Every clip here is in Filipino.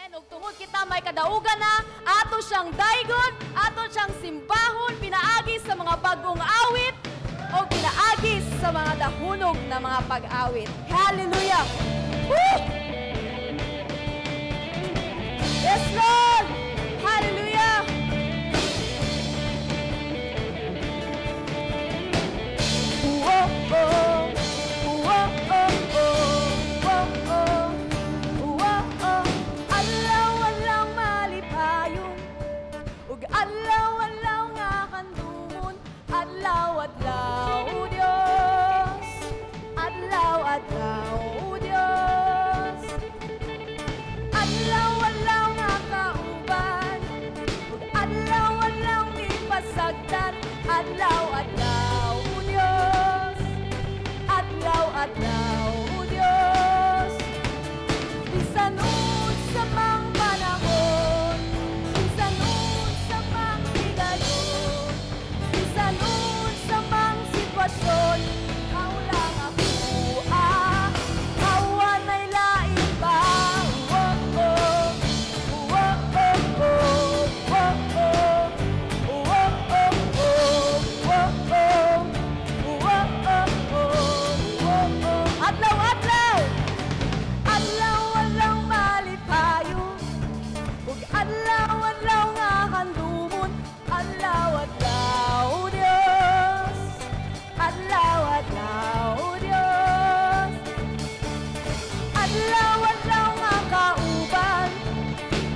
Amen. Ug tungod kita may kadaugan na, ato siyang daygon, ato siyang simbahon, pinaagi sa mga bagong awit, o pinaagi sa mga dahunog na mga pag-awit. Hallelujah! Woo! Yes, Lord! Hallelujah! Whoa, oh, whoa, oh, whoa, oh, whoa, oh. Alaw-alaw malipayon, ug alaw-alaw nga kandumon, adlaw-adlaw, o Dios, adlaw-adlaw, o Dios, adlaw-adlaw nga kauban, ug adlaw-adlaw ni pasagdan, adlaw-adlaw, o Dios, adlaw-adlaw, o Dios. Bisan unsa mang panahon, bisan unsa mang higayon, bisan unsa mang sitwasyon, ikaw lang ako, kawan ay lain pa. Oh, oh, oh, oh, oh, oh, oh, oh, oh, adlaw-adlaw, adlaw-adlaw malipayon, ug adlaw-adlaw nga handumon, adlaw-adlaw, o Dios, adlaw-adlaw, o Dios, adlaw-adlaw nga kauban,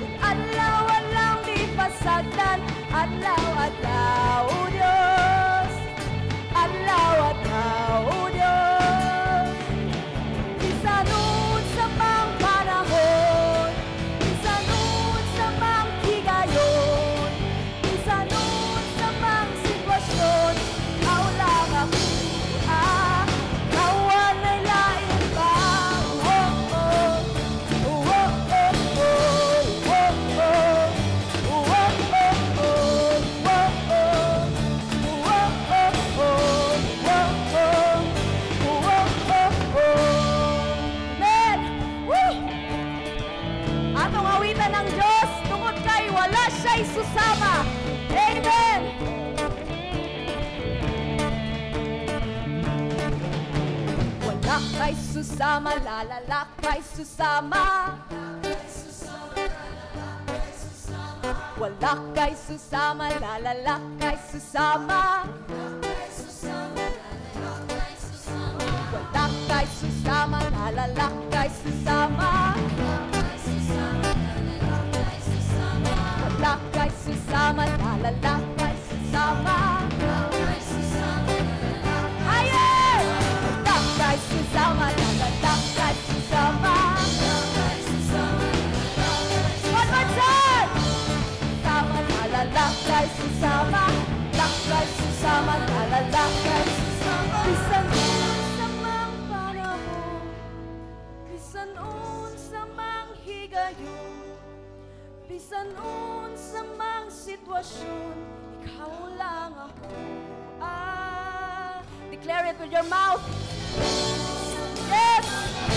ug adlaw-adlaw di pasagdan, adlaw-adlaw, o Dios, adlaw-adlaw, o Dios. Bisan unsa mang panahon, bisan unsa mang higayon, bisan unsa mang sitwasyon, ikaw lang ako, kawan ay lain pa. Oh, oh, oh, oh, oh, oh, oh, oh, Amen! Woo! Atong awitan ng Diyos, tungod kay wala siya'y susama. Amen! Wala kay susama, lalala kay susama. Wala kay susama, lalala kay susama. Wala kay susama, lalala kay susama. Wala kay susama, lalala kay susama. Higher! Wala kay susama, lalala kay susama. One more time! Susama, lalala kay susama. Lakay susama, lalala kay susama. Bisan unsa mang panahon, bisan unsa mang higayon, bisan unsa mang sitwasyon, ikaw lang ako. Declare it with your mouth. Yes!